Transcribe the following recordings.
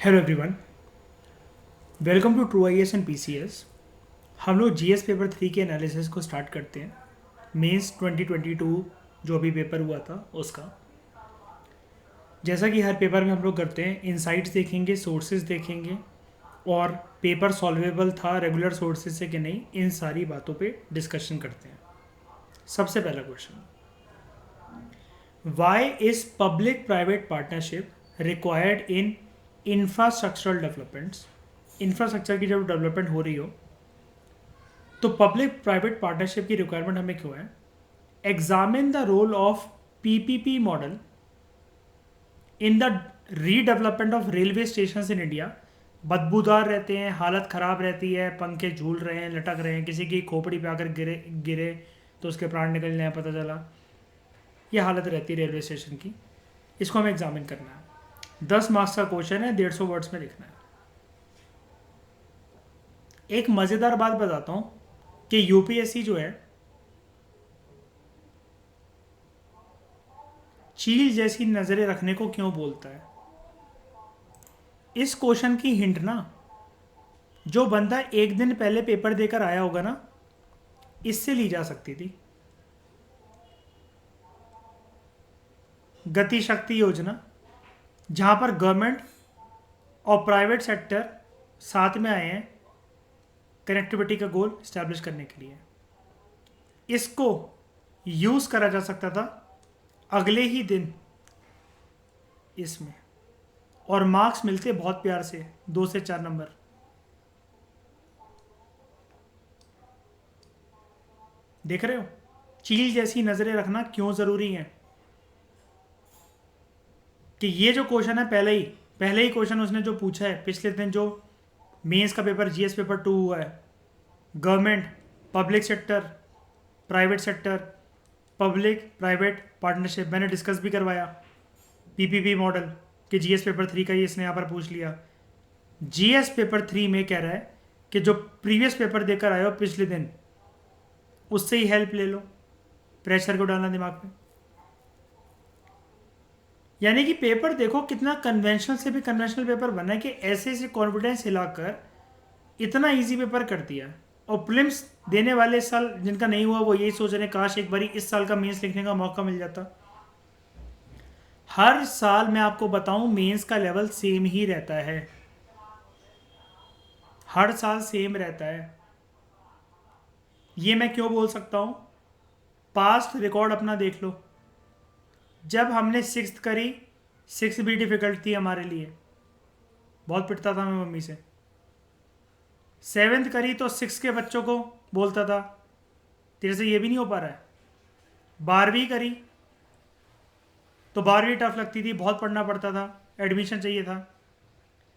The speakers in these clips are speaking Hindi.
Hello everyone, welcome to true I S and P C S. हम लोग जी एस पेपर 3 के एनालिसिस को स्टार्ट करते हैं। मेंस 2022 जो अभी पेपर हुआ था उसका, जैसा कि हर पेपर में हम लोग करते हैं, इनसाइट्स देखेंगे, सोर्सेज देखेंगे और पेपर सॉल्वेबल था रेगुलर सोर्सेज से कि नहीं, इन सारी बातों पे डिस्कशन करते हैं। सबसे पहला question, why is public private partnership required in infrastructural developments. Infrastructure की जब डेवलपमेंट हो रही हो तो पब्लिक प्राइवेट पार्टनरशिप की रिक्वायरमेंट हमें क्यों है? Examine the role of PPP model in the redevelopment of railway station in India. बदबूदार रहते हैं, हालत ख़राब रहती है, पंखे झूल रहे हैं, लटक रहे हैं, किसी की खोपड़ी पे आकर गिरे गिरे तो उसके प्राण निकल जाए, पता चला। ये हालत रहती है रेलवे स्टेशन की। इसको हमें एग्जामिन करना है। 10 मार्क्स का क्वेश्चन है, 150 वर्ड्स में लिखना है। एक मज़ेदार बात बताता हूँ कि यूपीएससी जो है चील जैसी नज़रें रखने को क्यों बोलता है। इस क्वेश्चन की हिंट ना, जो बंदा एक दिन पहले पेपर देकर आया होगा ना, इससे ली जा सकती थी। गति शक्ति योजना, जहां पर गवर्नमेंट और प्राइवेट सेक्टर साथ में आए हैं कनेक्टिविटी का गोल स्टैब्लिश करने के लिए, इसको यूज करा जा सकता था अगले ही दिन इसमें, और मार्क्स मिलते बहुत प्यार से, 2 से 4 नंबर। देख रहे हो चील जैसी नजरें रखना क्यों जरूरी है? कि ये जो क्वेश्चन है पहले ही क्वेश्चन उसने जो पूछा है पिछले दिन, जो मेंस का पेपर जीएस पेपर 2 हुआ है, government, public sector, private sector, public private partnership, मैंने डिस्कस भी करवाया। पीपीपी मॉडल कि जीएस पेपर 3 का ही इसने यहाँ पर पूछ लिया। जीएस पेपर 3 में कह रहा है कि जो प्रीवियस पेपर देकर आए हो पिछले दिन, उससे ही हेल्प ले लो, प्रेशर को डालना दिमाग में। यानी कि पेपर देखो कितना कन्वेंशनल से भी कन्वेंशनल पेपर बना है, कि ऐसे ऐसे कॉन्फिडेंस हिलाकर इतना इजी पेपर कर दिया। और प्रीलिम्स देने वाले इस साल जिनका नहीं हुआ वो यही सोच रहे हैं काश एक बारी इस साल का मेंस लिखने का मौका मिल जाता। हर साल मैं आपको बताऊं मेंस का लेवल सेम ही रहता है, हर साल सेम रहता है। ये मैं क्यों बोल सकता हूं? पास्ट रिकॉर्ड अपना देख लो। जब हमने 6th करी, 6 भी डिफिकल्ट थी हमारे लिए, बहुत पिटता था मैं मम्मी से। 7th करी तो 6 के बच्चों को बोलता था तेरे से ये भी नहीं हो पा रहा है। 12वीं करी तो 12वीं टफ लगती थी, बहुत पढ़ना पड़ता था, एडमिशन चाहिए था।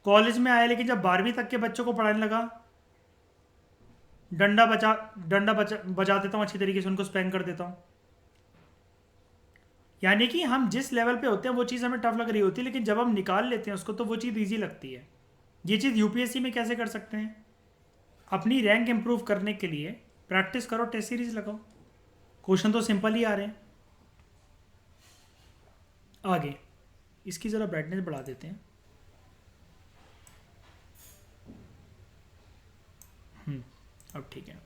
कॉलेज में आया, लेकिन जब 12वीं तक के बच्चों को पढ़ाने लगा, डंडा बजा देता हूँ अच्छी तरीके से, उनको स्पैन कर देता हूँ। यानी कि हम जिस लेवल पे होते हैं वो चीज़ हमें टफ लग रही होती है, लेकिन जब हम निकाल लेते हैं उसको तो वो चीज़ ईजी लगती है। ये चीज़ यूपीएससी में कैसे कर सकते हैं? अपनी रैंक इंप्रूव करने के लिए प्रैक्टिस करो, टेस्ट सीरीज लगाओ, क्वेश्चन तो सिंपल ही आ रहे हैं। आगे इसकी ज़रा ब्राइटनेस बढ़ा देते हैं। अब ठीक है।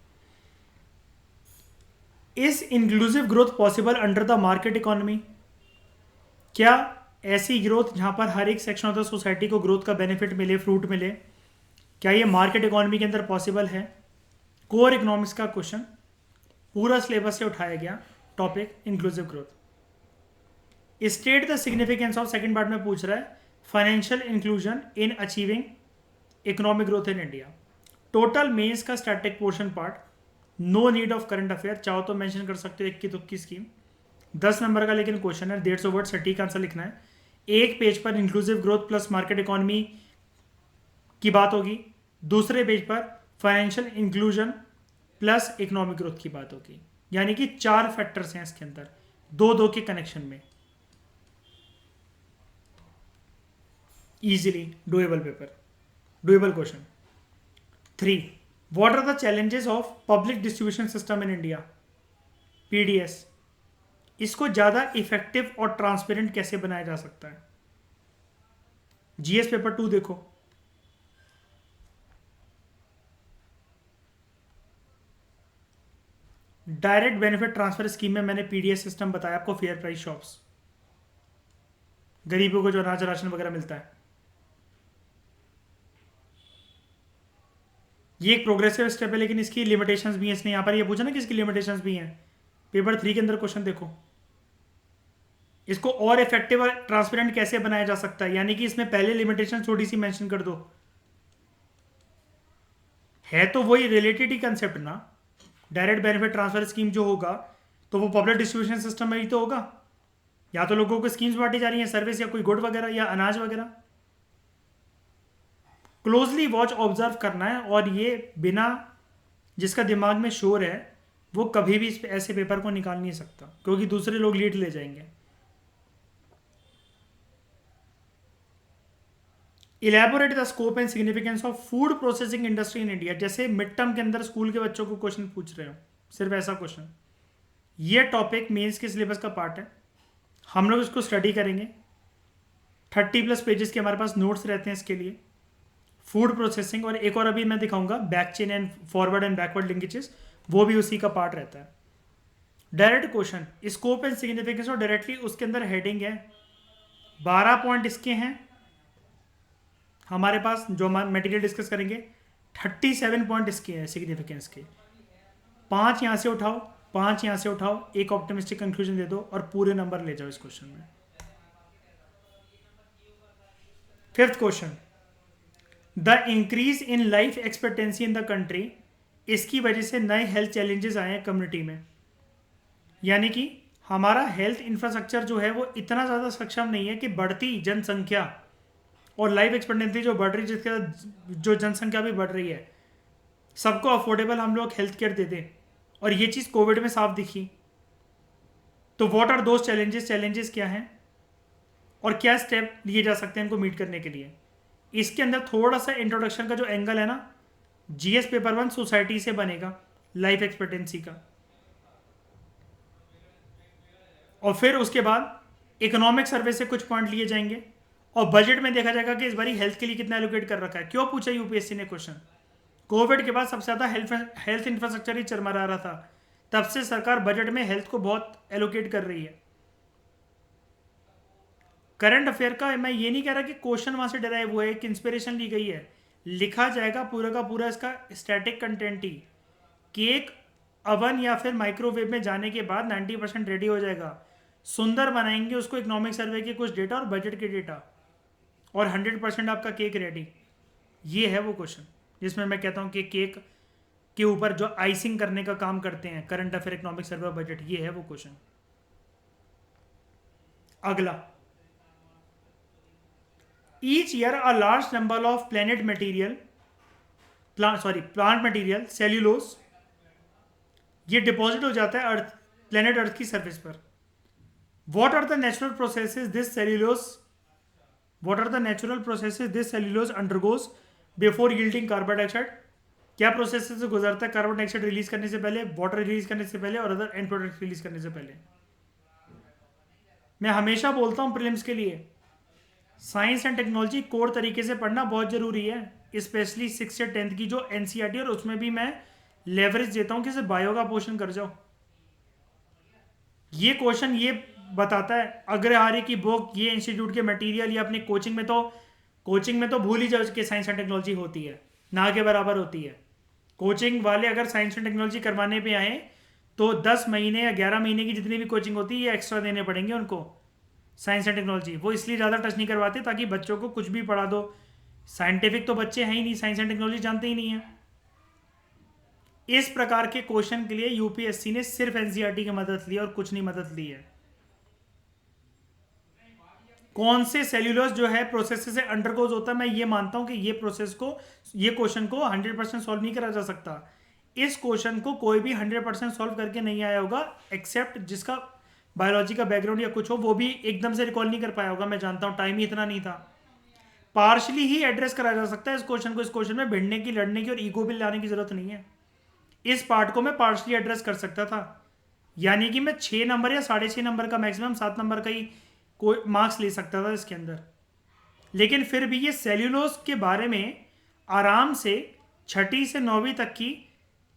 Is inclusive growth possible under the market economy? क्या ऐसी ग्रोथ जहां पर हर एक सेक्शन ऑफ द सोसाइटी को ग्रोथ का बेनिफिट मिले, फ्रूट मिले, क्या ये मार्केट इकोनॉमी के अंदर पॉसिबल है? कोर इकोनॉमिक्स का क्वेश्चन पूरा सिलेबस से उठाया गया topic inclusive growth. State the significance of, second part में पूछ रहा है, financial inclusion in achieving economic growth in India. Total mains का static portion part, no need of current affair, चाहो तो मेंशन कर सकते हो, 21 तुक्की स्कीम। 10 नंबर का लेकिन क्वेश्चन है, 150 वर्ड सटीक आंसर लिखना है। एक पेज पर inclusive growth plus market economy की बात होगी, दूसरे पेज पर financial inclusion plus economic growth की बात होगी। यानी कि 4 फैक्टर्स हैं इसके अंदर, 2-2 के कनेक्शन में। Easily doable paper, doable question. 3, what are the challenges of public distribution system in India? PDS. इसको ज़्यादा इफेक्टिव और ट्रांसपेरेंट कैसे बनाया जा सकता है? जीएस पेपर 2 देखो, डायरेक्ट बेनिफिट ट्रांसफर स्कीम में मैंने पीडीएस सिस्टम बताया आपको, फेयर प्राइस शॉप्स, गरीबों को जो अनाज राशन वगैरह मिलता है। ये एक प्रोग्रेसिव स्टेप है, लेकिन इसकी लिमिटेशंस भी हैं। इसने यहाँ पर ये पूछा ना कि इसकी लिमिटेशंस भी हैं, पेपर 3 के अंदर क्वेश्चन देखो। इसको और इफेक्टिव और ट्रांसपेरेंट कैसे बनाया जा सकता है, यानी कि इसमें पहले लिमिटेशन थोड़ी सी मेंशन कर दो। है तो वही रिलेटेड ही कंसेप्ट ना, डायरेक्ट बेनिफिट ट्रांसफर स्कीम जो होगा तो वो पब्लिक डिस्ट्रीब्यूशन सिस्टम में ही तो होगा। या तो लोगों को स्कीम्स बांटी जा रही हैं, सर्विस या कोई गुड वगैरह या अनाज वगैरह। क्लोजली वॉच ऑब्जर्व करना है, और ये बिना जिसका दिमाग में शोर है वो कभी भी ऐसे पेपर को निकाल नहीं सकता, क्योंकि दूसरे लोग लीड ले जाएंगे। Elaborate the scope and significance of food processing industry in India. जैसे मिड टर्म के अंदर स्कूल के बच्चों को क्वेश्चन पूछ रहे हो, सिर्फ ऐसा क्वेश्चन। ये टॉपिक मेंस के सिलेबस का पार्ट है, हम लोग इसको स्टडी करेंगे। 30+ पेजेस के हमारे पास नोट्स रहते हैं इसके लिए। फूड प्रोसेसिंग, और एक और अभी मैं दिखाऊंगा back chain and forward and backward linkages, वो भी उसी का पार्ट रहता है। Direct question, scope and significance, और डायरेक्टली उसके अंदर हेडिंग है। 12 पॉइंट इसके हैं हमारे पास, जो हम मटेरियल डिस्कस करेंगे। 37 पॉइंट इसके हैं सिग्निफिकेंस के। 5 यहाँ से उठाओ, 5 यहाँ से उठाओ, एक ऑप्टिमिस्टिक कंक्लूजन दे दो और पूरे नंबर ले जाओ इस क्वेश्चन में। 5th question, the increase in life expectancy in the country, इसकी वजह से नए हेल्थ चैलेंजेस आए हैं कम्युनिटी में। यानी कि हमारा हेल्थ इंफ्रास्ट्रक्चर जो है वो इतना ज़्यादा सक्षम नहीं है कि बढ़ती जनसंख्या और लाइफ एक्सपेक्टेंसी जो बढ़ रही है, जिसके जो जनसंख्या भी बढ़ रही है, सबको अफोर्डेबल हम लोग हेल्थ केयर दे दें। और ये चीज़ कोविड में साफ दिखी। तो what are those challenges, challenges क्या हैं और क्या स्टेप लिए जा सकते हैं इनको मीट करने के लिए। इसके अंदर थोड़ा सा इंट्रोडक्शन का जो एंगल है ना, जीएस पेपर 1 सोसाइटी से बनेगा, लाइफ एक्सपेक्टेंसी का। और फिर उसके बाद इकोनॉमिक सर्वे से कुछ पॉइंट लिए जाएंगे, और बजट में देखा जाएगा कि इस बारी हेल्थ के लिए कितना एलोकेट कर रखा है। क्यों पूछा यूपीएससी ने क्वेश्चन, कोविड के बाद सबसे ज़्यादा हेल्थ इंफ्रास्ट्रक्चर ही चरमरा रहा था, तब से सरकार बजट में हेल्थ को बहुत एलोकेट कर रही है। करंट अफेयर का मैं ये नहीं कह रहा कि क्वेश्चन वहां से डराइव हुआ है, एक इंस्पिरेशन ली गई है। लिखा जाएगा पूरा का पूरा इसका स्टैटिक कंटेंट ही। केक अवन या फिर माइक्रोवेव में जाने के बाद 90% रेडी हो जाएगा। सुंदर बनाएंगे उसको, इकोनॉमिक सर्वे के कुछ डेटा और बजट के डेटा, और 100% आपका केक रेडी। ये है वो क्वेश्चन जिसमें मैं कहता हूँ कि केक के ऊपर जो आइसिंग करने का काम करते हैं करंट अफेयर, इकोनॉमिक सर्वे और बजट, ये है वो क्वेश्चन। अगला, each year a large number of plant material cellulose, ये डिपॉजिट हो जाता है प्लेनेट अर्थ की सरफेस पर। What are the natural processes this cellulose undergoes before yielding carbon dioxide. क्या प्रोसेस से गुजरता है कार्बन डाइऑक्साइड रिलीज करने से पहले, वाटर रिलीज करने से पहले और अदर एंड प्रोडक्ट रिलीज करने से पहले। मैं हमेशा बोलता हूं प्रीलिम्स के लिए साइंस एंड टेक्नोलॉजी कोर तरीके से पढ़ना बहुत जरूरी है, स्पेशली 6th से 10th की जो एनसीईआरटी, और उसमें भी मैं लेवरेज देता हूं कि सिर्फ बायो का पोर्शन कर जाओ। ये क्वेश्चन ये बताता है अग्रहारी की बुक, ये इंस्टीट्यूट के मटेरियल, या अपनी कोचिंग में तो भूल ही जाओ कि साइंस एंड टेक्नोलॉजी होती है, ना के बराबर होती है। कोचिंग वाले अगर साइंस एंड टेक्नोलॉजी करवाने पे आए तो 10 महीने या 11 महीने की जितनी भी कोचिंग होती है ये एक्स्ट्रा देने पड़ेंगे उनको। साइंस एंड टेक्नोलॉजी वो इसलिए ज़्यादा टच नहीं करवाते ताकि बच्चों को कुछ भी पढ़ा दो। साइंटिफिक तो बच्चे हैं ही नहीं, साइंस एंड टेक्नोलॉजी जानते ही नहीं है। इस प्रकार के क्वेश्चन के लिए यूपीएससी ने सिर्फ एनसीईआरटी की मदद ली और कुछ नहीं मदद ली है। कौन से सेल्यूलोज जो है प्रोसेस से अंडरगोज होता है, मैं ये मानता हूं कि ये क्वेश्चन को 100% सॉल्व नहीं करा जा सकता। इस क्वेश्चन को कोई भी 100% सॉल्व करके नहीं आया होगा, एक्सेप्ट जिसका बायोलॉजी का बैकग्राउंड या कुछ हो, वो भी एकदम से रिकॉल नहीं कर पाया होगा। मैं जानता हूं टाइम ही इतना नहीं था। पार्शली ही एड्रेस करा जा सकता है इस क्वेश्चन को। इस क्वेश्चन में भिड़ने की, लड़ने की और ईगो बिल लाने की जरूरत नहीं है। इस पार्ट को मैं पार्शली एड्रेस कर सकता था, यानी कि मैं 6 नंबर या 6.5 नंबर का, मैक्सिमम 7 नंबर का ही कोई मार्क्स ले सकता था इसके अंदर। लेकिन फिर भी ये सेल्यूलोज के बारे में आराम से छठी से नौवीं तक की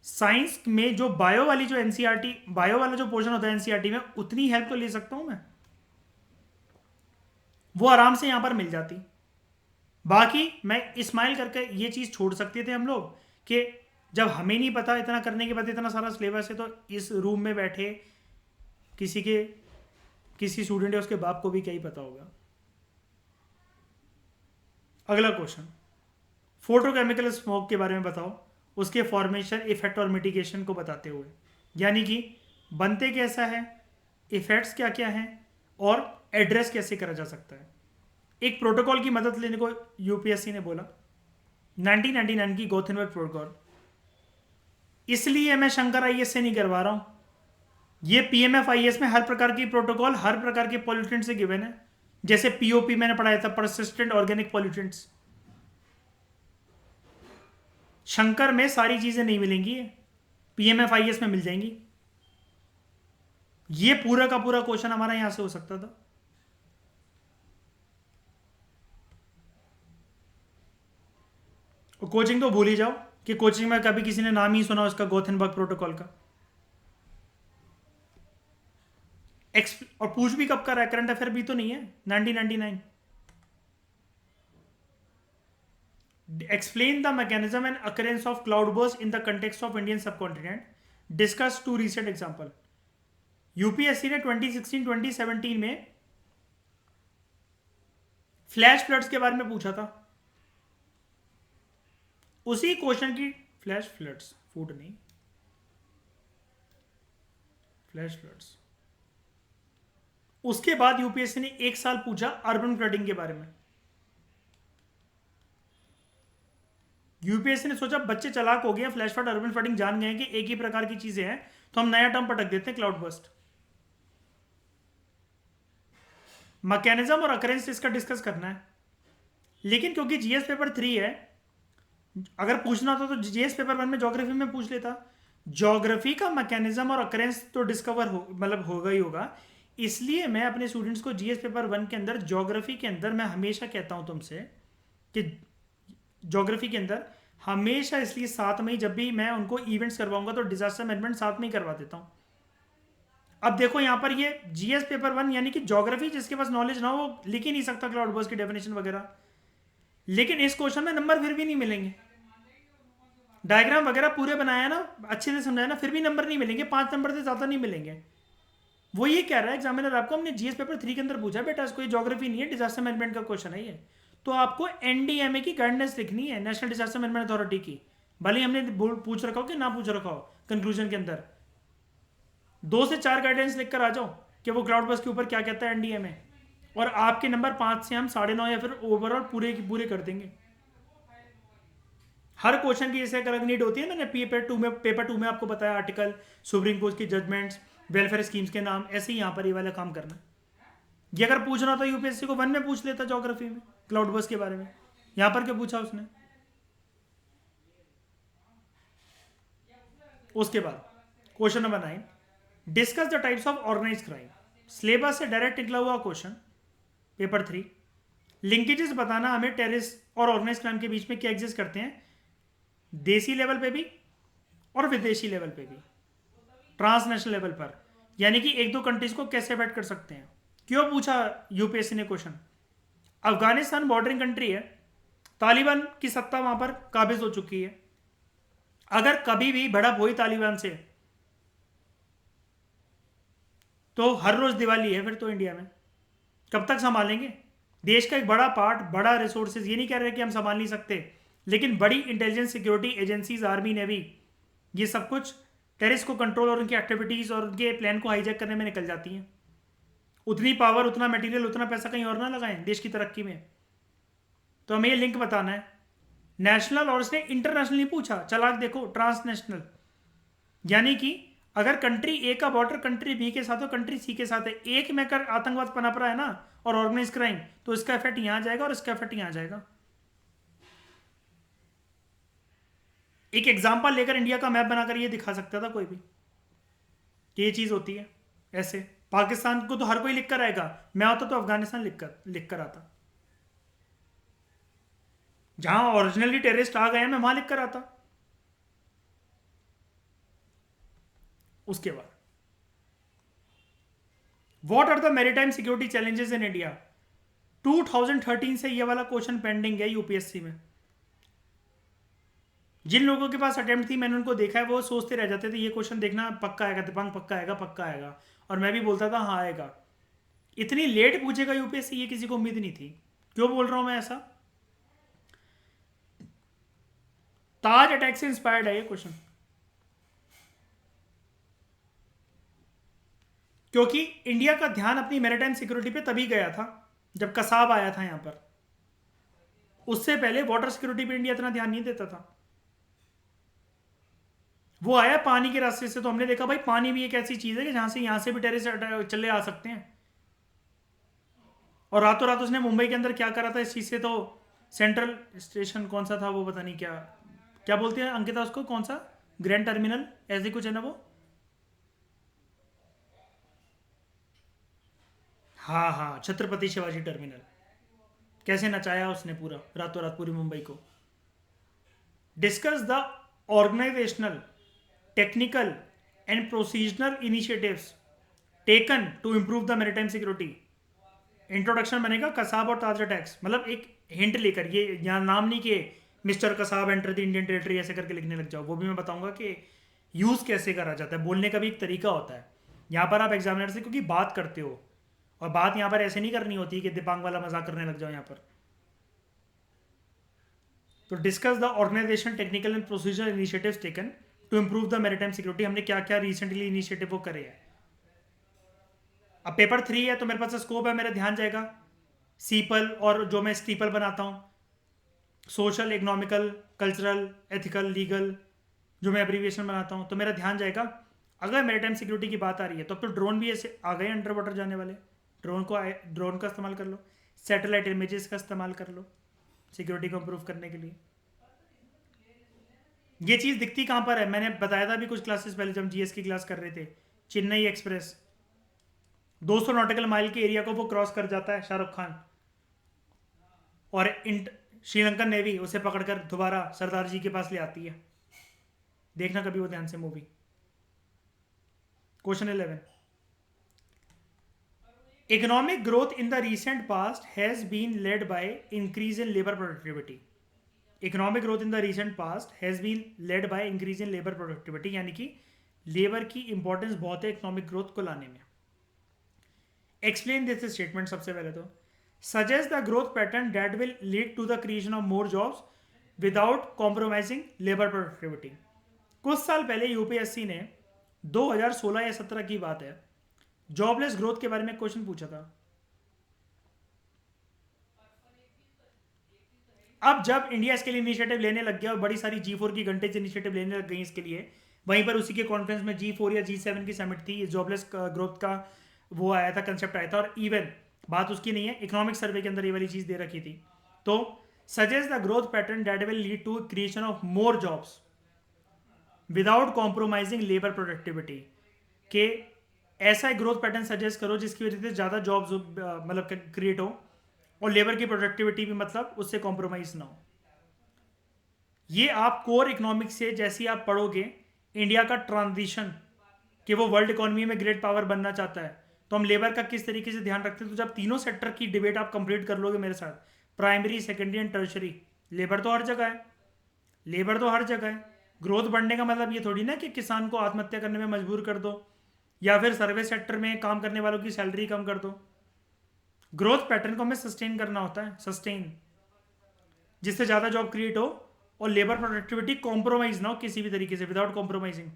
साइंस में जो बायो वाली जो एनसीईआरटी बायो वाला जो पोर्शन होता है एनसीईआरटी में, उतनी हेल्प तो ले सकता हूं मैं, वो आराम से यहां पर मिल जाती। बाकी मैं इस्माइल करके ये चीज़ छोड़ सकते थे हम लोग कि जब हमें नहीं पता, इतना करने के बाद इतना सारा सिलेबस है, तो इस रूम में बैठे किसी स्टूडेंट या उसके बाप को भी क्या ही पता होगा। अगला क्वेश्चन, फोटोकेमिकल स्मोक के बारे में बताओ, उसके फॉर्मेशन, इफेक्ट और मिटिगेशन को बताते हुए, यानी कि बनते कैसा है, इफेक्ट्स क्या क्या हैं और एड्रेस कैसे करा जा सकता है। एक प्रोटोकॉल की मदद लेने को यूपीएससी ने बोला, 1999 की गोथेनबर्ग प्रोटोकॉल। इसलिए मैं शंकर आईएएस से नहीं करवा रहा हूं, ये पीएमएफ आईएएस में हर प्रकार की प्रोटोकॉल हर प्रकार के पॉल्यूटेंट से गिवन है। जैसे पीओपी मैंने पढ़ाया था, परसिस्टेंट ऑर्गेनिक पॉल्यूटेंट्स, शंकर में सारी चीजें नहीं मिलेंगी, पीएमएफ आईएएस में मिल जाएंगी। ये पूरा का पूरा क्वेश्चन हमारा यहां से हो सकता था। कोचिंग तो भूल ही जाओ कि कोचिंग में कभी किसी ने नाम ही सुना उसका, गोथेनबर्ग प्रोटोकॉल का। और पूछ भी कब कर रहा है, करंट अफेयर भी तो नहीं है, 1999। Explain the mechanism and occurrence of cloud burst in the context of Indian subcontinent, discuss two recent example. UPSC ने 2016-2017 में फ्लैश फ्लड्स के बारे में पूछा था। उसी क्वेश्चन की फ्लैश फ्लड्स, फूड नहीं, फ्लैश फ्लड्स। उसके बाद यूपीएससी ने एक साल पूछा अर्बन फ्लडिंग के बारे में। यूपीएससी ने सोचा बच्चे चालाक हो गए, फ्लैश फ्लड अर्बन फ्लडिंग जान गए कि एक ही प्रकार की चीजें हैं, तो हम नया टर्म पटक देते हैं, क्लाउड बर्स्ट। मैकेनिज्म और अकरेंस इसका डिस्कस करना है, लेकिन क्योंकि जीएस पेपर 3 है, अगर पूछना था तो जीएस पेपर 1 में ज्योग्राफी में पूछ लेता। ज्योग्राफी का मैकेनिज्म और अकरेंस तो डिस्कवर मतलब होगा ही होगा। इसलिए मैं अपने स्टूडेंट्स को जीएस पेपर 1 के अंदर, ज्योग्राफी के अंदर, मैं हमेशा कहता हूं तुमसे कि ज्योग्राफी के अंदर हमेशा, इसलिए साथ में ही जब भी मैं उनको इवेंट्स करवाऊंगा तो डिजास्टर मैनेजमेंट साथ में ही करवा देता हूं। अब देखो यहां पर ये जीएस पेपर 1 यानी कि ज्योग्राफी, जिसके पास नॉलेज ना हो वो लिख ही नहीं सकता क्लाउड बर्स्ट की डेफिनेशन वगैरह। लेकिन इस क्वेश्चन में नंबर फिर भी नहीं मिलेंगे, डायग्राम वगैरह पूरे बनाया ना, अच्छे से समझाया ना, फिर भी नंबर नहीं मिलेंगे, 5 नंबर से ज़्यादा नहीं मिलेंगे। वो ये कह रहा है एग्जामिनर आपको, हमने जीएस पेपर 3 के अंदर पूछा बेटा, इसको ये ज्योग्राफी नहीं है, डिजास्टर मैनेजमेंट का क्वेश्चन है ये, तो आपको एनडीएमए की गाइडेंस लिखनी है, नेशनल डिजास्टर मैनेजमेंट अथॉरिटी की। भले ही हमने पूछ रखा हो कि ना पूछ रखा हो, कंक्लूजन के अंदर 2 से 4 गाइडेंस लिखकर आ जाओ कि वो क्लाउड बर्स्ट के ऊपर क्या कहता है एनडीएमए, और आपके नंबर 5 से हम 9.5 या फिर ओवरऑल पूरे की पूरे कर देंगे। हर क्वेश्चन की जैसे एक अलग नीड होती है, मैंने पेपर टू में आपको बताया, आर्टिकल, सुप्रीम कोर्ट की जजमेंट्स, वेलफेयर स्कीम्स के नाम, ऐसे ही यहाँ पर ये वाला काम करना। ये अगर पूछना था यूपीएससी को 1 में पूछ लेता ज्योग्राफी में क्लाउड बर्स्ट के बारे में, यहाँ पर क्या पूछा उसने। उसके बाद question number 9, discuss the types of organise crime. Syllabus से डायरेक्ट निकला हुआ क्वेश्चन, पेपर 3। लिंकेजेस बताना हमें टेररिस्ट और ऑर्गेनाइज क्राइम के बीच में क्या एग्जिस्ट करते हैं, देसी लेवल पे भी और विदेशी लेवल पे भी, ट्रांसनेशनल लेवल पर, यानी कि एक दो कंट्रीज को कैसे अफेक्ट कर सकते हैं। क्यों पूछा यूपीएससी ने क्वेश्चन, अफगानिस्तान बॉर्डरिंग कंट्री है, तालिबान की सत्ता वहां पर काबिज हो चुकी है। अगर कभी भी भड़प हुई तालिबान से तो हर रोज दिवाली है फिर तो इंडिया में, कब तक संभालेंगे। देश का एक बड़ा पार्ट, बड़ा रिसोर्सेज, ये नहीं कह रहे कि हम संभाल नहीं सकते, लेकिन बड़ी intelligence security agencies, army, navy, ये सब कुछ टेररिस्ट को कंट्रोल और उनकी एक्टिविटीज और उनके प्लान को हाईजैक करने में निकल जाती हैं। उतनी पावर, उतना मटेरियल, उतना पैसा कहीं और ना लगाएं देश की तरक्की में। तो हमें ये लिंक बताना है, नेशनल, और उसने इंटरनेशनल नहीं पूछा, चलाक देखो, ट्रांसनेशनल, यानी कि अगर कंट्री ए का बॉर्डर कंट्री बी के साथ हो, कंट्री सी के साथ है, एक में कर आतंकवाद पनप रहा है ना और ऑर्गेनाइज क्राइम, तो इसका इफेक्ट यहां जाएगा और इसका इफेक्ट यहां जाएगा। एक एग्जाम्पल लेकर इंडिया का मैप बनाकर ये दिखा सकता था कोई भी कि ये चीज होती है ऐसे। पाकिस्तान को तो हर कोई लिख कर आएगा, मैं होता तो अफगानिस्तान लिख कर आता। जहां ओरिजिनली टेररिस्ट आ गए मैं वहां लिख कर आता। उसके बाद what are the maritime security challenges in India. 2013 से ये वाला क्वेश्चन पेंडिंग है यूपीएससी में। जिन लोगों के पास अटेम्प्ट थी मैंने उनको देखा है, वो सोचते रह जाते थे ये क्वेश्चन देखना पक्का आएगा, दिपांग पक्का आएगा, पक्का आएगा। और मैं भी बोलता था हाँ आएगा। इतनी लेट पूछेगा यूपीएससी ये किसी को उम्मीद नहीं थी। क्यों बोल रहा हूं मैं ऐसा? ताज अटैक से इंस्पायर्ड है ये क्वेश्चन, क्योंकि इंडिया का ध्यान अपनी मैरिटाइम सिक्योरिटी पे तभी गया था जब कसाब आया था यहां पर। उससे पहले वाटर सिक्योरिटी पे इंडिया इतना ध्यान नहीं देता था। वो आया पानी के रास्ते से, तो हमने देखा भाई पानी भी एक ऐसी चीज है कि जहां से यहां से भी टेररिस्ट चले आ सकते हैं। और रातों रात उसने मुंबई के अंदर क्या करा था इस चीज से, तो सेंट्रल स्टेशन कौन सा था वो पता नहीं क्या क्या बोलते हैं अंकिता उसको, कौन सा ग्रैंड टर्मिनल ऐसे कुछ है ना वो। हाँ हाँ, छत्रपति शिवाजी टर्मिनल। कैसे नचाया उसने पूरा रातों रात पूरी मुंबई को। Discuss the organisational, technical and procedural initiatives taken to improve the maritime security. Introduction बनेगा कसाब और ताज अटैक्स, मतलब एक हिंट लेकर, ये यहाँ नाम नहीं कि mister Kasab enter the Indian territory ऐसे करके लिखने लग जाओ। वो भी मैं बताऊंगा कि यूज़ कैसे करा जाता है, बोलने का भी एक तरीका होता है। यहाँ पर आप एग्जामिनर से क्योंकि बात करते हो, और बात यहाँ पर ऐसे नहीं करनी होती कि दिपांग वाला मजाक करने लग जाओ यहाँ पर। तो discuss the organisation, technical and procedure initiatives taken to improve the maritime security. हमने क्या क्या रिसेंटली इनिशिएटिव वो करे हैं। अब पेपर 3 है तो मेरे पास स्कोप है, मेरा ध्यान जाएगा सीपल और जो मैं स्टीपल बनाता हूँ, social, economical, cultural, ethical, legal, जो मैं एब्रीविएशन बनाता हूँ, तो मेरा ध्यान जाएगा। अगर मैरिटाइम सिक्योरिटी की बात आ रही है तो अब तो ड्रोन भी ऐसे आ गए अंडर वाटर जाने वाले। ड्रोन का इस्तेमाल कर लो, सैटेलाइट इमेजेस का इस्तेमाल कर लो सिक्योरिटी को इम्प्रूव करने के लिए। ये चीज़ दिखती कहाँ पर है, मैंने बताया था अभी कुछ क्लासेस पहले जब जीएस की क्लास कर रहे थे। चेन्नई एक्सप्रेस 200 नॉटिकल माइल के एरिया को वो क्रॉस कर जाता है शाहरुख खान, और श्रीलंकन नेवी उसे पकड़कर दोबारा सरदार जी के पास ले आती है। देखना कभी वो ध्यान से movie. Question 11, economic growth in the recent past has been led by increase in labour productivity. Economic growth in the recent past has been led by increase in labour productivity, यानी कि लेबर की इंपॉर्टेंस बहुत है इकोनॉमिक ग्रोथ को लाने में। Explain this statement. सबसे पहले तो suggest the growth pattern that will lead to the creation of more jobs without compromising labour productivity. कुछ साल पहले यूपीएससी ने 2016 या 17 की बात है, जॉबलेस ग्रोथ के बारे में क्वेश्चन पूछा था। अब जब इंडिया इसके लिए इनिशिएटिव लेने लग गया और बड़ी सारी G4 की घंटे इनिशिएटिव लेने लग गई इसके लिए, वहीं पर उसी के कॉन्फ्रेंस में G4 या G7 की समिट थी, जॉबलेस ग्रोथ का वो आया था, कंसेप्ट आया था। और इवन बात उसकी नहीं है, इकोनॉमिक सर्वे के अंदर ये वाली चीज दे रखी थी। तो suggest the growth pattern that will lead to creation of more jobs without compromising labour productivity, के ऐसा ग्रोथ पैटर्न सजेस्ट करो जिसकी वजह से ज़्यादा जॉब्स मतलब क्रिएट हो और लेबर की प्रोडक्टिविटी भी मतलब उससे कॉम्प्रोमाइज ना हो। ये आप कोर इकोनॉमिक्स से जैसे ही आप पढ़ोगे इंडिया का ट्रांजिशन कि वो वर्ल्ड इकोनॉमी में ग्रेट पावर बनना चाहता है, तो हम लेबर का किस तरीके से ध्यान रखते हैं। तो जब तीनों सेक्टर की डिबेट आप कंप्लीट कर लोगे मेरे साथ, primary, secondary and tertiary, labour तो हर जगह है, लेबर तो हर जगह है। ग्रोथ बढ़ने का मतलब ये थोड़ी ना कि किसान को आत्महत्या करने में मजबूर कर दो या फिर सर्विस सेक्टर में काम करने वालों की सैलरी कम कर दो। ग्रोथ पैटर्न को हमें सस्टेन करना होता है, सस्टेन, जिससे ज़्यादा जॉब क्रिएट हो और लेबर प्रोडक्टिविटी कॉम्प्रोमाइज ना हो किसी भी तरीके से, विदाउट कॉम्प्रोमाइजिंग।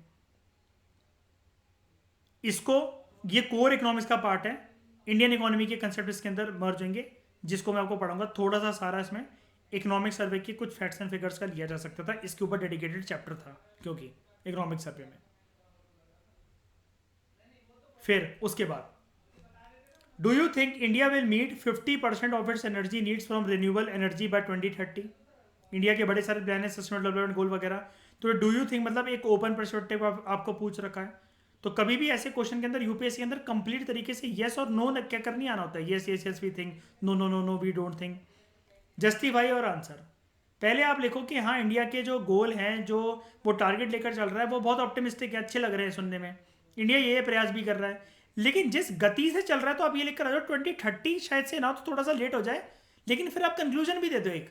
इसको, ये कोर इकोनॉमिक्स का पार्ट है, इंडियन इकोनॉमी के कंसेप्ट इसके अंदर मर्ज होंगे, जिसको मैं आपको पढ़ाऊंगा। थोड़ा सा सारा इसमें इकोनॉमिक सर्वे के कुछ फैक्ट्स एंड फिगर्स का लिया जा सकता था, इसके ऊपर डेडिकेटेड चैप्टर था क्योंकि इकोनॉमिक सर्वे में। फिर उसके बाद, do you think India will meet 50% of its energy needs from renewable energy by 2030? India के बड़े सारे प्लान है, सस्टेनेबल डेवलपमेंट गोल वगैरह। तो डू यू थिंक मतलब एक ओपन पर्सपेक्टिव आपको पूछ रखा है। तो कभी भी ऐसे क्वेश्चन के अंदर यूपीएससी के अंदर कंप्लीट तरीके से येस और नो क्या करनी आना होता है। Yes yes yes we think, no no no no we don't think, justify और आंसर। पहले आप लिखो कि हाँ इंडिया के जो गोल हैं, जो वो टारगेट लेकर चल रहा है, वो बहुत ऑप्टिमिस्टिक है, अच्छे लग रहे हैं सुनने में, इंडिया ये प्रयास भी कर रहा है। लेकिन जिस गति से चल रहा है तो आप ये लिख कर आ जाओ 2030 शायद से ना, तो थोड़ा सा लेट हो जाए, लेकिन फिर आप कंक्लूजन भी दे दो एक,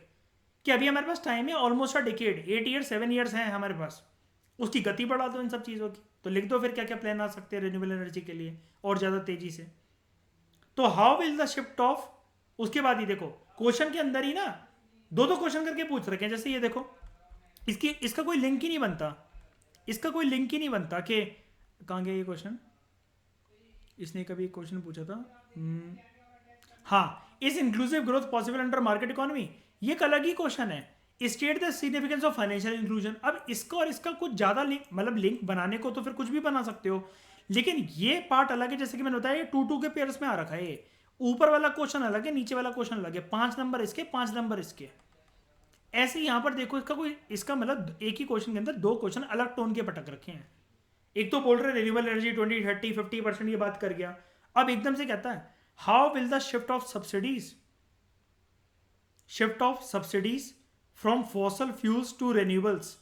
कि अभी हमारे पास टाइम है ऑलमोस्ट अ डिकेड, 8 ईयर्स 7 ईयर्स हैं हमारे पास, उसकी गति बढ़ा दो इन सब चीज़ों की। तो लिख दो फिर क्या क्या प्लान आ सकते हैं रिन्यूएबल एनर्जी के लिए और ज़्यादा तेजी से। तो how will the shift of, उसके बाद ही देखो क्वेश्चन के अंदर ही ना दो दो क्वेश्चन करके पूछ रखे हैं। जैसे ये देखो, इसका कोई लिंक ही नहीं बनता, इसका कोई लिंक ही नहीं बनता कि कहाँ गया ये क्वेश्चन। इसने कभी एक क्वेश्चन पूछा था, हाँ, is inclusive growth possible under market economy, ये एक अलग ही क्वेश्चन है। State the significance of financial inclusion. अब इसका और इसका कुछ ज्यादा लिंक, मतलब लिंक बनाने को तो फिर कुछ भी बना सकते हो, लेकिन ये पार्ट अलग है। जैसे कि मैंने बताया, ये 2-2 के पेयर्स में आ रखा है, ये ऊपर वाला क्वेश्चन अलग है, नीचे वाला क्वेश्चन अलग है, 5 नंबर इसके, 5 नंबर इसके। ऐसे ही यहां पर देखो, इसका मतलब एक ही क्वेश्चन के अंदर दो क्वेश्चन अलग टोन के पटक रखे हैं। एक तो बोल रहे रिन्यूएबल एनर्जी 20-30-50% ये बात कर गया, अब एकदम से कहता है how will the shift of subsidies from fossil fuels to renewables,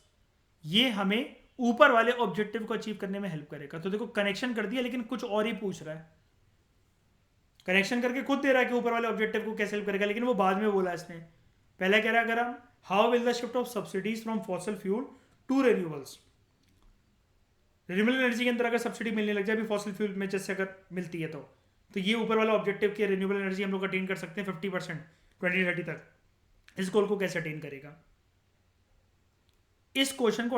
ये हमें ऊपर वाले ऑब्जेक्टिव को अचीव करने में हेल्प करेगा। तो देखो कनेक्शन कर दिया, लेकिन कुछ और ही पूछ रहा है, कनेक्शन करके खुद दे रहा है कि ऊपर वाले ऑब्जेक्टिव को कैसे हेल्प करेगा, लेकिन वो बाद में बोला इसने। पहले कह रहा है, अगर हम how will the shift of subsidies from fossil fuel to renewables, renewable energy के अंदर अगर सब्सिडी मिलने लग जाए अभी फॉसिल फ्यूल में जैसे अगर मिलती है, तो ये ऊपर वाला ऑब्जेक्टिव कि रिन्यूएबल एनर्जी हम लोग अटेन कर सकते हैं 50% 2030 तक, इस गोल को कैसे अटेन करेगा। इस क्वेश्चन को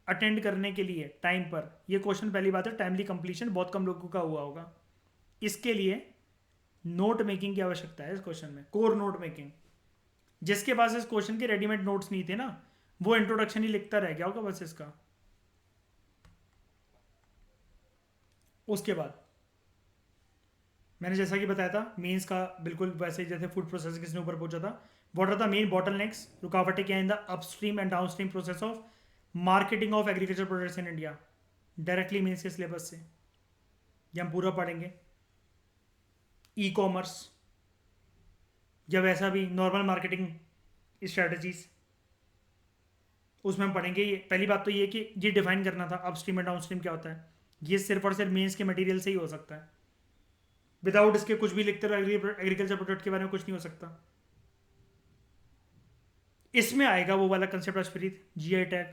अटेंड करने के लिए टाइम पर, ये क्वेश्चन पहली बात है टाइमली कंप्लीशन बहुत कम लोगों का हुआ होगा, इसके लिए नोट मेकिंग की आवश्यकता है इस क्वेश्चन में, कोर नोट मेकिंग। जिसके पास इस क्वेश्चन के रेडीमेड नोट्स नहीं थे ना, वो इंट्रोडक्शन ही लिखता रह गया होगा बस इसका। उसके बाद मैंने जैसा कि बताया था मेंस का, बिल्कुल वैसे जैसे फूड प्रोसेस किसने ऊपर पूछा था, what are the main bottlenecks, रुकावटें क्या in the upstream and downstream process of marketing of agriculture products in India, directly mains के सिलेबस से ये हम पूरा पढ़ेंगे। ई कॉमर्स या वैसा भी नॉर्मल मार्केटिंग स्ट्रेटजीज, उसमें हम पढ़ेंगे। ये पहली बात तो ये कि ये डिफाइन करना था अपस्ट्रीम एंड डाउनस्ट्रीम क्या होता है, ये सिर्फ और सिर्फ मेंस के मटेरियल से ही हो सकता है, विदाउट इसके कुछ भी लिखते रहो एग्रीकल्चर प्रोडक्ट के बारे में कुछ नहीं हो सकता। इसमें आएगा वो वाला कंसेप्ट अश्वरीत, जीआई टैग।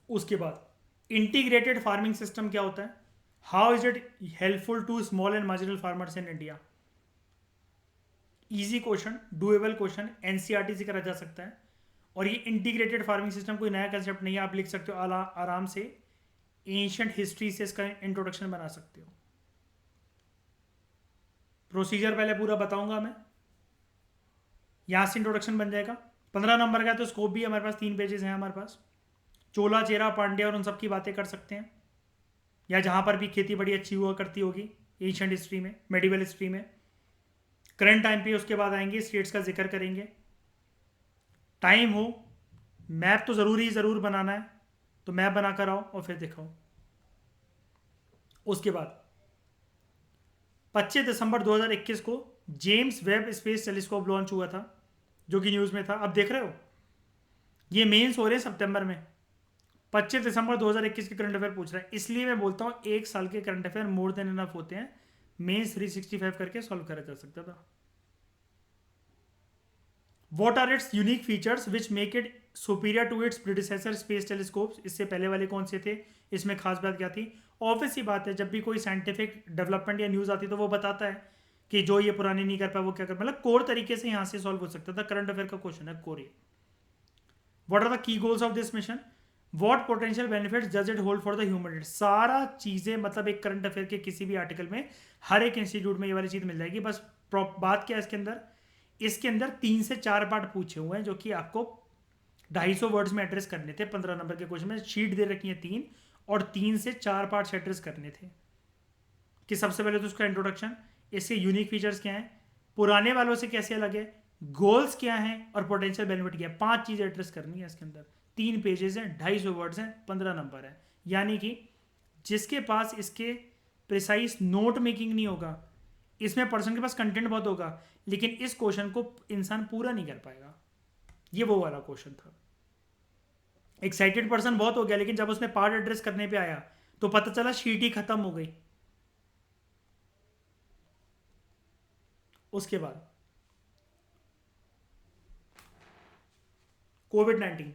उसके बाद इंटीग्रेटेड फार्मिंग सिस्टम क्या होता है, how is it helpful to small and marginal farmers in India. Easy question, doable question, NCERT से करा जा सकता है। और ये इंटीग्रेटेड फार्मिंग सिस्टम कोई नया कंसेप्ट नहीं है, आप लिख सकते हो आराम से, एंशिएंट हिस्ट्री से इसका इंट्रोडक्शन बना सकते हो। प्रोसीजर पहले पूरा बताऊंगा मैं, यहां से इंट्रोडक्शन बन जाएगा। 15 नंबर का, तो स्कोप भी हमारे पास 3 पेजेस हैं हमारे पास, चोला चेरा पांड्या और उन सब की बातें कर सकते हैं, या जहां पर भी खेती बड़ी अच्छी हुआ करती होगी एंशिएंट हिस्ट्री में, मेडिवल हिस्ट्री में, करंट टाइम पे उसके बाद आएंगे, स्टेट्स का जिक्र करेंगे। टाइम हो, मैप तो ज़रूर बनाना है, तो मैप बना कर आओ और फिर दिखाओ। उसके बाद 25 दिसंबर 2021 को James Webb space telescope launch हुआ था, जो कि न्यूज़ में था। अब देख रहे हो, ये मेंस हो रहे हैं सितंबर में, 25 दिसंबर 2021 के करंट अफेयर पूछ रहा है। इसलिए मैं बोलता हूँ एक साल के current affair more than enough होते हैं, मेंस 365 करके सॉल्व करा जा सकता था। What are its unique features which make it superior to its predecessor space telescopes? इससे पहले वाले कौन से थे, इसमें खास बात क्या थी। ऑब्वियस ही बात है, जब भी कोई साइंटिफिक डेवलपमेंट या न्यूज़ आती है तो वो बताता है कि जो ये पुराने नहीं कर पाया वो क्या कर, मतलब कोर तरीके से यहाँ से सॉल्व हो सकता था। करंट अफेयर का क्वेश्चन है core. What are the key goals of this mission, what potential benefits does it hold for the human, सारा चीज़ें, मतलब एक करंट अफेयर के किसी भी आर्टिकल में हर एक इंस्टीट्यूट में ये वाली चीज़ मिल जाएगी। बस बात क्या है इसके अंदर 3 से 4 पार्ट पूछे हुए हैं, जो कि आपको 250 वर्ड्स में एड्रेस करने थे। 15 नंबर के क्वेश्चन में शीट दे रखी है 3, और 3 से 4 पार्ट्स एड्रेस करने थे। कि सबसे पहले तो उसका इंट्रोडक्शन, इसके यूनिक फीचर्स क्या हैं, पुराने वालों से कैसे अलग है, गोल्स क्या हैं, और पोटेंशियल बेनिफिट क्या है। 5 चीज़ें एड्रेस करनी है इसके अंदर। 3 पेजेस हैं, 250 वर्ड्स हैं, 15 नंबर है। यानी कि जिसके पास इसके प्रिसाइज नोट मेकिंग नहीं होगा, इसमें पर्सन के पास कंटेंट बहुत होगा, लेकिन इस क्वेश्चन को इंसान पूरा नहीं कर पाएगा। ये वो वाला क्वेश्चन था। एक्साइटेड पर्सन बहुत हो गया, लेकिन जब उसने पार्ट एड्रेस करने पे आया तो पता चला शीट ही खत्म हो गई। उसके बाद कोविड-19,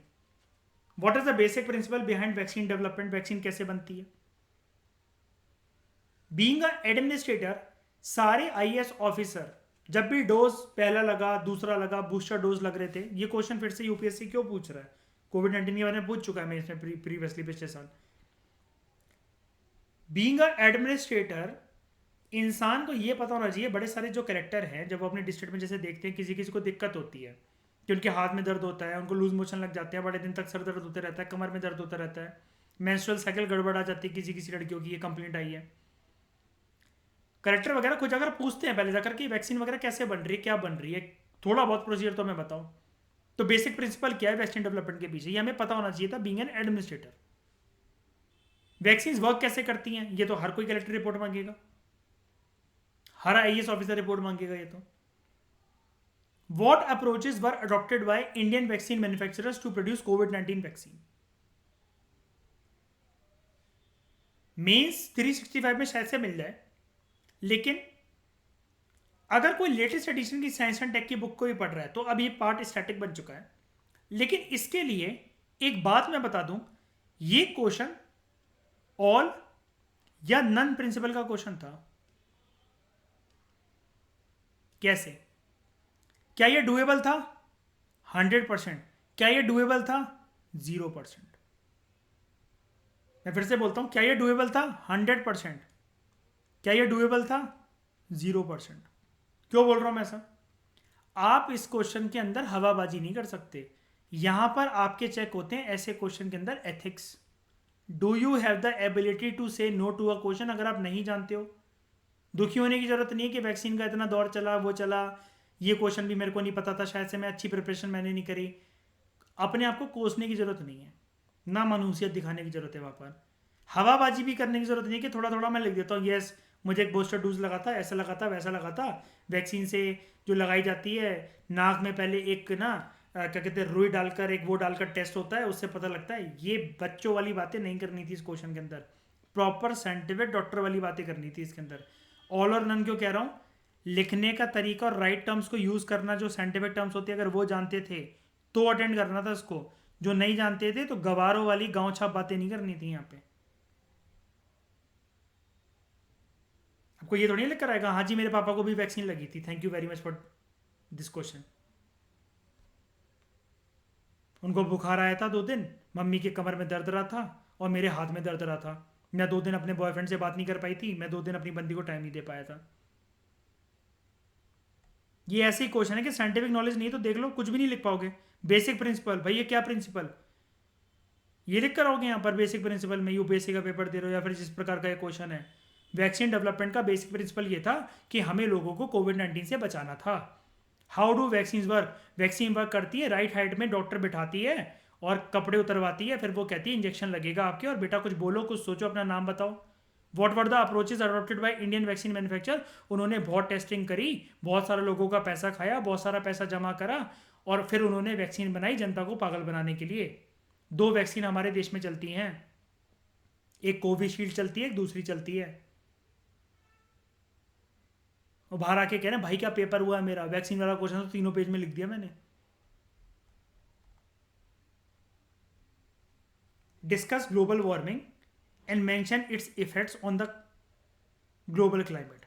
what is the basic principle behind vaccine development? Vaccine कैसे बनती है? बीइंग अ एडमिनिस्ट्रेटर, सारे आईएएस ऑफिसर जब भी डोज पहला लगा, दूसरा लगा, बूस्टर डोज लग रहे थे, ये क्वेश्चन फिर से यूपीएससी क्यों पूछ रहा है? कोविड-19 के बारे में पूछ चुका है मैं इसमें प्रीवियसली पिछले साल। बीइंग अ एडमिनिस्ट्रेटर, इंसान को ये पता होना चाहिए, बड़े सारे जो करेक्टर हैं जब वो अपने डिस्ट्रिक्ट में जैसे देखते हैं किसी किसी को दिक्कत होती है कि उनके हाथ में दर्द होता है, उनको लूज मोशन लग जाते हैं, बड़े दिन तक सर दर्द होता रहता है, कमर में दर्द होता रहता है, मेंस्ट्रुअल साइकिल गड़बड़ आ जाती है, किसी किसी लड़कियों की ये कंप्लेंट आई है। करेक्टर वगैरह कुछ अगर पूछते हैं पहले जाकर कि वैक्सीन वगैरह कैसे बन रही है, क्या बन रही है, थोड़ा बहुत प्रोसीजर तो हमें बताओ। तो बेसिक प्रिंसिपल क्या है वैक्सीन डेवलपमेंट के पीछे, ये हमें पता होना चाहिए था being an administrator. Vaccine work कैसे करती हैं ये तो हर कोई कलेक्टर रिपोर्ट मांगेगा, हर आईएएस ऑफिसर रिपोर्ट मांगेगा ये तो। What approaches were adopted by Indian vaccine manufacturers to produce COVID-19 vaccine? Mains 365 में शायद से मिल जाए, लेकिन अगर कोई लेटेस्ट एडिशन की साइंस एंड टेक की बुक को भी पढ़ रहा है तो अब ये पार्ट स्टैटिक बन चुका है। लेकिन इसके लिए एक बात मैं बता दूं, ये क्वेश्चन ऑल या नन प्रिंसिपल का क्वेश्चन था। कैसे? क्या ये डुएबल था? 100%। क्या ये डुएबल था? 0%। मैं फिर से बोलता हूं, क्या ये डुएबल था? 100%। क्या ये डुएबल था? 0%। क्यों बोल रहा हूं मैं ऐसा? आप इस क्वेश्चन के अंदर हवाबाजी नहीं कर सकते। यहां पर आपके चेक होते हैं ऐसे क्वेश्चन के अंदर ethics. Do you have the ability to say no to a question? अगर आप नहीं जानते हो, दुखी होने की जरूरत नहीं है कि वैक्सीन का इतना दौर चला, वो चला, ये क्वेश्चन भी मेरे को नहीं पता था, शायद से मैं अच्छी प्रिपरेशन मैंने नहीं करी। अपने आप को कोसने की जरूरत नहीं है, ना मानूसियत दिखाने की जरूरत है। वहाँ पर हवाबाजी भी करने की जरूरत नहीं है कि थोड़ा थोड़ा मैं लिख देता हूँ, यस मुझे एक बूस्टर डोज लगा था, ऐसा लगा था, वैसा लगा था। वैक्सीन से जो लगाई जाती है नाक में, पहले एक ना क्या कहते हैं, रुई डालकर, एक वो डालकर टेस्ट होता है, उससे पता लगता है। ये बच्चों वाली बातें नहीं करनी थी इस क्वेश्चन के अंदर, प्रॉपर साइंटिफिक डॉक्टर वाली बातें करनी थी इसके अंदर। ऑल और नन क्यों कह रहा हूँ? लिखने का तरीका और राइट टर्म्स को यूज करना, जो साइंटिफिक टर्म्स होते हैं अगर वो जानते थे तो अटेंड करना था इसको। जो नहीं जानते थे तो गवारों वाली गांव छाप बातें नहीं करनी थी यहाँ पे। आपको ये थोड़ी लिख कर आएगा हाँ जी मेरे पापा को भी वैक्सीन लगी थी, thank you very much for this question. उनको बुखार आया था 2 दिन, मम्मी के कमर में दर्द रहा था और मेरे हाथ में दर्द रहा था। मैं 2 दिन अपने बॉयफ्रेंड से बात नहीं कर पाई थी, मैं 2 दिन अपनी बंदी को टाइम नहीं दे पाया था। ये ऐसे ही क्वेश्चन है कि साइंटिफिक नॉलेज नहीं है तो देख लो कुछ भी नहीं लिख पाओगे। बेसिक प्रिंसिपल, भाई ये क्या प्रिंसिपल, ये लिख कर आओगे यहाँ पर बेसिक प्रिंसिपल में, यूपीएससी का पेपर दे रहे हो या फिर जिस प्रकार का ये क्वेश्चन है। वैक्सीन डेवलपमेंट का बेसिक प्रिंसिपल ये था कि हमें लोगों को कोविड-19 से बचाना था। How do vaccine work? Vaccine work करती है, राइट हाइट में डॉक्टर बिठाती है और कपड़े उतरवाती है, फिर वो कहती है इंजेक्शन लगेगा आपके, और बेटा कुछ बोलो, कुछ सोचो, अपना नाम बताओ। What were the approaches adopted by Indian vaccine manufacture? उन्होंने बहुत टेस्टिंग करी, बहुत सारे लोगों का पैसा खाया, बहुत सारा पैसा जमा करा, और फिर उन्होंने वैक्सीन बनाई जनता को पागल बनाने के लिए। 2 वैक्सीन हमारे देश में चलती हैं, एक कोविशील्ड चलती है, एक दूसरी चलती है। और बाहर आके कह रहे हैं भाई क्या पेपर हुआ है मेरा, वैक्सीन वाला क्वेश्चन तो 3 पेज में लिख दिया मैंने। Discuss global warming and mention it's effects on the global climate.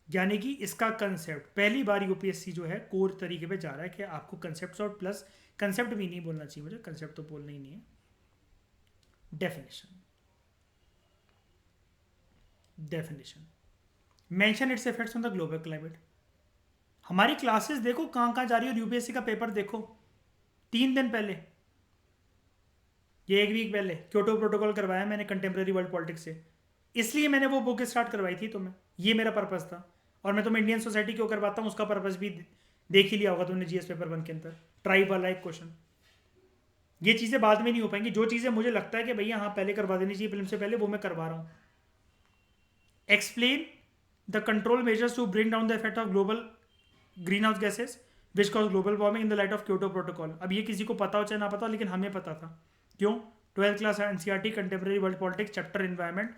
यानी कि इसका कंसेप्ट पहली बार यूपीएससी जो है कोर तरीके पे जा रहा है कि आपको कंसेप्ट और प्लस, कंसेप्ट भी नहीं बोलना चाहिए मुझे, कंसेप्ट तो बोलना ही नहीं है, definition. Definition mention it's effects on the global climate. हमारी क्लासेस देखो कहाँ कहाँ जा रही है, और यूपीएससी का पेपर देखो 3 दिन पहले, ये 1 वीक पहले क्योटो प्रोटोकॉल करवाया मैंने कंटेम्प्रेरी वर्ल्ड पॉलिटिक्स से, इसलिए मैंने वो बुक स्टार्ट करवाई थी तुम्हें, ये मेरा पर्पस था। और मैं तुम्हें इंडियन सोसाइटी क्यों करवाता हूँ उसका पर्पस भी देख ही लिया होगा तुमने जीएस पेपर 1 के अंदर, ट्राइब वाला एक क्वेश्चन। ये चीज़ें बाद में नहीं हो पाएंगी, जो चीज़ें मुझे लगता है कि भैया हाँ पहले करवा देनी चाहिए फिल्म से पहले, वो मैं करवा रहा हूँ। Explain the control measures to bring down the effect of global green house gases which cause global warming in the light of Kyoto protocol. अब ये किसी को पता हो चाहे ना पता हो, लेकिन हमें पता था। क्यों? 12th class NCERT contemporary world politics chapter environment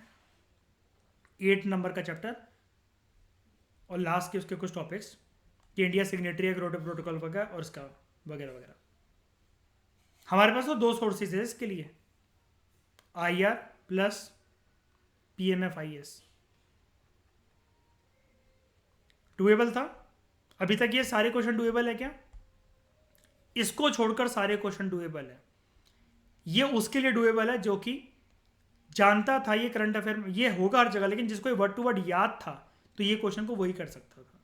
8 number का चैप्टर, और लास्ट के उसके कुछ टॉपिक्स कि इंडिया सिग्नेटरी है क्योटो प्रोटोकॉल वगैरह और इसका वगैरह वगैरह। हमारे पास तो दो सोर्सेज है इसके लिए, IR प्लस PMFIS। डुएबल था अभी तक, ये सारे क्वेश्चन डुएबल है क्या? इसको छोड़कर सारे क्वेश्चन डुएबल है। ये उसके लिए डुएबल है जो कि जानता था ये करंट अफेयर में ये होगा हर जगह, लेकिन जिसको वर्ड टू वर्ड याद था तो ये क्वेश्चन को वही कर सकता था।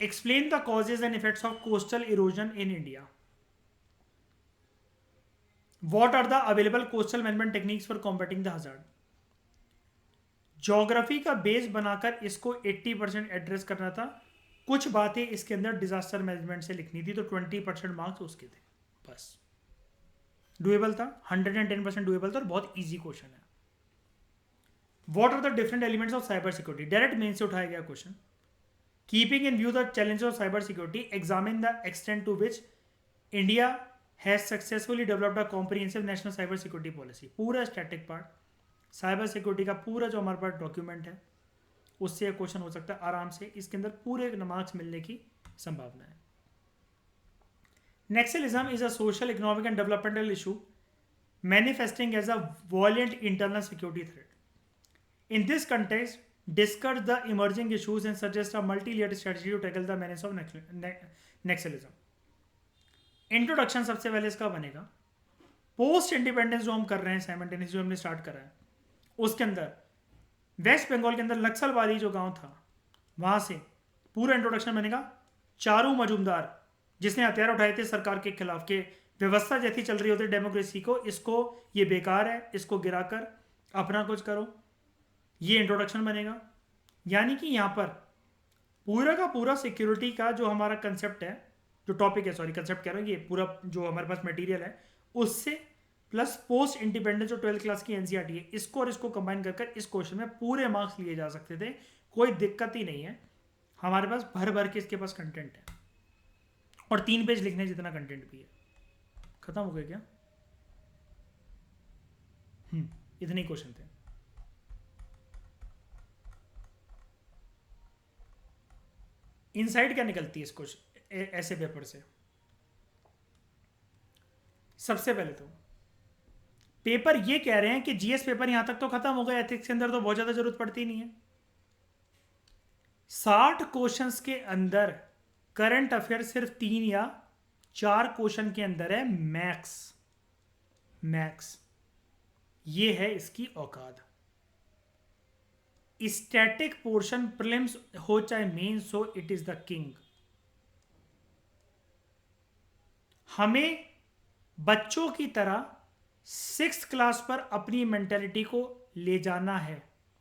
Explain the causes and effects of coastal erosion in India. What are the available coastal management techniques for combating the hazard? Geography का बेस बनाकर इसको 80% एड्रेस करना था। कुछ बातें इसके अंदर डिजास्टर मैनेजमेंट से लिखनी थी, तो 20% मार्क्स उसके थे बस। डुएबल था, 110% डुएबल था और बहुत इजी क्वेश्चन है। What are the different elements of cyber security? Direct main से उठाया गया question. Keeping in view the challenges of cyber security, examine the extent to which India has successfully developed a comprehensive national cyber security policy। पूरा स्टैटिक पार्ट, साइबर सिक्योरिटी का पूरा जो हमारे पास डॉक्यूमेंट है उससे एक क्वेश्चन हो सकता है आराम से। इसके अंदर पूरे मार्क्स मिलने की संभावना है। Naxalism is a social, economic and developmental issue manifesting as a violent internal security threat. In this context discuss the emerging issues and suggest a multi layered strategy to tackle the menace of naxalism. Introduction सबसे पहले इसका बनेगा। पोस्ट इंडिपेंडेंस जो हम कर रहे हैं, साइमल्टेनियस जो हमने स्टार्ट करा है, उसके अंदर वेस्ट बंगाल के अंदर नक्सलवादी जो गांव था वहां से पूरा इंट्रोडक्शन बनेगा। चारू मजूमदार जिसने हथियार उठाए थे सरकार के खिलाफ, के व्यवस्था जैसी चल रही होती है डेमोक्रेसी को, इसको ये बेकार है, इसको गिराकर अपना कुछ करो, ये इंट्रोडक्शन बनेगा। यानी कि यहाँ पर पूरा का पूरा सिक्योरिटी का जो हमारा कंसेप्ट है, जो टॉपिक है, सॉरी कंसेप्ट कह रहा हूँ, ये पूरा जो हमारे पास मटेरियल है उससे प्लस पोस्ट इंडिपेंडेंस जो 12th क्लास की एनसीईआरटी है, इसको और इसको कंबाइन कर इस क्वेश्चन में पूरे मार्क्स लिए जा सकते थे। कोई दिक्कत ही नहीं है, हमारे पास भर भर के इसके पास कंटेंट है और 3 पेज लिखने जितना कंटेंट भी है। खत्म हो गया क्या? इतने क्वेश्चन थे। इनसाइड क्या निकलती है इस क्वेश्चन ऐसे पेपर से? सबसे पहले तो पेपर ये कह रहे हैं कि जीएस पेपर यहां तक तो खत्म हो गया, एथिक्स के अंदर तो बहुत ज्यादा जरूरत पड़ती नहीं है। 60 क्वेश्चंस के अंदर करंट अफेयर सिर्फ 3 या 4 क्वेश्चन के अंदर है मैक्स। ये है इसकी औकात। स्टैटिक पोर्शन प्रीलिम्स हो चाहे मेंस हो, इट इज द किंग। हमें बच्चों की तरह 6th क्लास पर अपनी मेंटेलिटी को ले जाना है।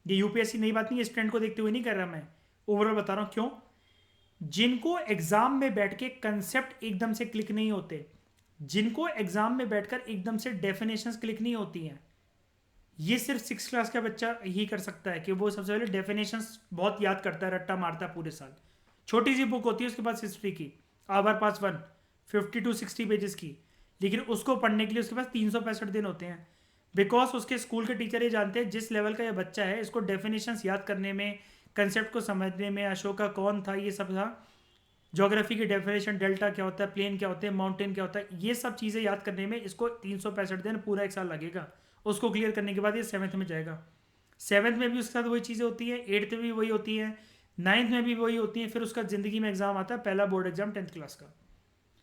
ये यूपीएससी नई बात नहीं है, स्टूडेंट को देखते हुए नहीं कर रहा मैं, ओवरऑल बता रहा हूं। क्यों? जिनको एग्जाम में बैठ के कंसेप्ट एकदम से क्लिक नहीं होते, जिनको एग्जाम में बैठकर एकदम से डेफिनेशंस क्लिक नहीं होती हैं, ये सिर्फ 6th क्लास का बच्चा ही कर सकता है कि वो सबसे पहले डेफिनेशंस बहुत याद करता है, रट्टा मारता है पूरे साल। छोटी सी बुक होती है उसके पास हिस्ट्री की, आवर पास 1 50 to 60 पेजेस की, लेकिन उसको पढ़ने के लिए उसके पास 365 दिन होते हैं। बिकॉज उसके स्कूल के टीचर ये जानते हैं जिस लेवल का ये बच्चा है, इसको डेफिनेशंस याद करने में, कंसेप्ट को समझने में, अशोका कौन था, ये सब था, ज्योग्राफी की डेफिनेशन, डेल्टा क्या होता है, प्लेन क्या होता है, माउंटेन क्या होता है, ये सब चीज़ें याद करने में इसको 365 दिन, पूरा 1 साल लगेगा। उसको क्लियर करने के बाद ये 7th में जाएगा। 7th में भी उसके साथ वही चीज़ें होती हैं, 8th में भी वही होती हैं, 9th में भी वही होती हैं। फिर उसका ज़िंदगी में एग्जाम आता है, पहला बोर्ड एग्जाम 10th क्लास का।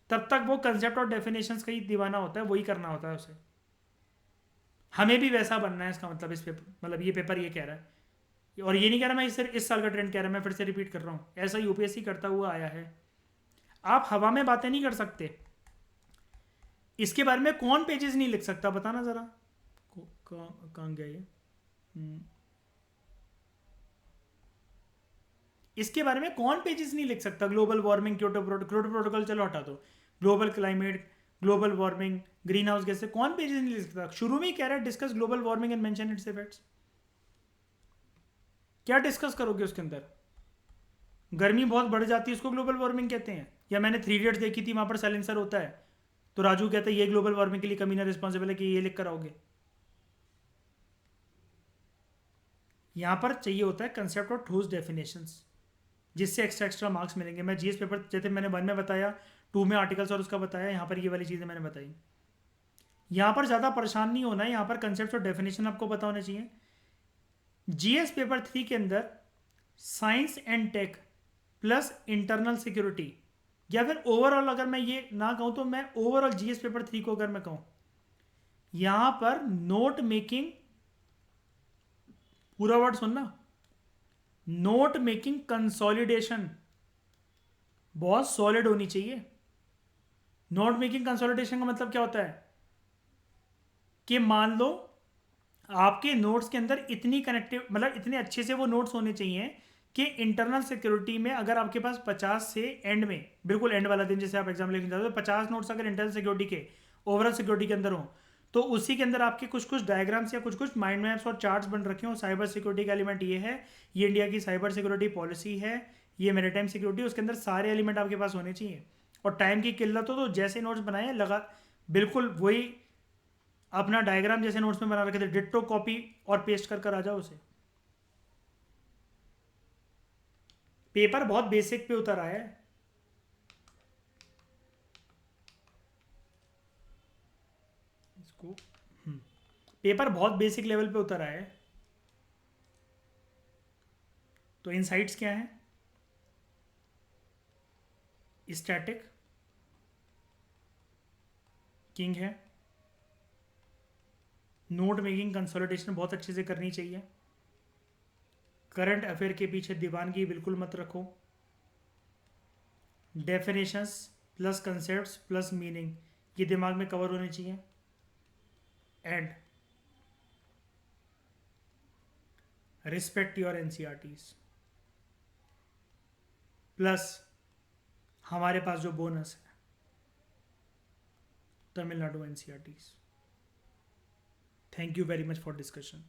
तब तक वो कंसेप्ट और डेफिनेशंस का ही दीवाना होता है, वही करना होता है उसे। हमें भी वैसा बनना है, इसका मतलब इस पेपर, मतलब ये पेपर ये कह रहा है। और ये नहीं कह रहा मैं सिर्फ इस साल का ट्रेंड कह रहा, मैं फिर से रिपीट कर रहा हूँ, ऐसा यूपीएससी करता हुआ आया है। आप हवा में बातें नहीं कर सकते। इसके बारे में कौन पेजेस नहीं लिख सकता, बताना जरा। कहाँ गया ये? इसके बारे में कौन पेजेस नहीं लिख सकता? ग्लोबल वार्मिंग, क्योटो प्रोटोकॉल चलो हटा दो, global climate, global warming, green house gas, कौन पेजेस नहीं लिख सकता? शुरू में ही कह रहा है discuss global warming and mention it's effects. क्या डिस्कस करोगे उसके अंदर? गर्मी बहुत बढ़ जाती है, इसको ग्लोबल वार्मिंग कहते हैं। या मैंने 3 इडियट्स देखी थी, वहां पर साइलेंसर होता है, तो राजू कहता है ये ग्लोबल वार्मिंग के लिए कमीना रिस्पॉन्सिबल है कि ये लिख कर आओगे। यहां पर चाहिए होता है कंसेप्ट और ठोस डेफिनेशंस, जिससे एक्स्ट्रा एक्स्ट्रा मार्क्स मिलेंगे। मैं जीएस पेपर जैसे मैंने 1 में बताया, 2 में आर्टिकल्स और उसका बताया, यहाँ पर ये वाली चीज़ें मैंने बताई। यहाँ पर ज़्यादा परेशान नहीं होना है, यहाँ पर कंसेप्ट और डेफिनेशन आपको पता होने चाहिए। जीएस पेपर 3 के अंदर science and tech plus internal security, या फिर ओवरऑल अगर मैं ये ना कहूँ तो मैं ओवरऑल जीएस पेपर 3 को अगर मैं कहूँ, यहाँ पर नोट मेकिंग, पूरा वर्ड सुनना, नोट मेकिंग कंसोलिडेशन बहुत सॉलिड होनी चाहिए। नोट मेकिंग कंसोलिडेशन का मतलब क्या होता है कि मान लो आपके नोट्स के अंदर इतनी कनेक्टिव, मतलब इतने अच्छे से वो नोट्स होने चाहिए कि इंटरनल सिक्योरिटी में अगर आपके पास 50 से एंड में, बिल्कुल एंड वाला दिन जैसे आप एग्जाम लिखने जाते हो, 50 नोट्स अगर इंटरनल सिक्योरिटी के, ओवरऑल सिक्योरिटी के अंदर हो, तो उसी के अंदर आपके कुछ कुछ डायग्राम्स या कुछ कुछ माइंड मैप्स और चार्ट्स बन रखे हो। साइबर सिक्योरिटी का एलिमेंट ये है, ये इंडिया की साइबर सिक्योरिटी पॉलिसी है, ये मैरीटाइम सिक्योरिटी, उसके अंदर सारे एलिमेंट आपके पास होने चाहिए। और टाइम की किल्लत हो तो जैसे नोट्स बनाए लगा, बिल्कुल वही अपना डायग्राम जैसे नोट्स में बना रखे थे, डिट्टो कॉपी और पेस्ट कर आ जाओ उसे। पेपर बहुत बेसिक पे उतर आया है, इसको पेपर बहुत बेसिक लेवल पे उतर आया है। तो इनसाइट्स क्या है? स्टैटिक किंग है, नोट मेकिंग कंसोलिडेशन बहुत अच्छे से करनी चाहिए, करंट अफेयर के पीछे दीवानगी बिल्कुल मत रखो, definitions plus concepts plus meaning ये दिमाग में कवर होने चाहिए, and respect your NCERTs, plus हमारे पास जो बोनस है Tamil Nadu NCERTs. Thank you very much for discussion.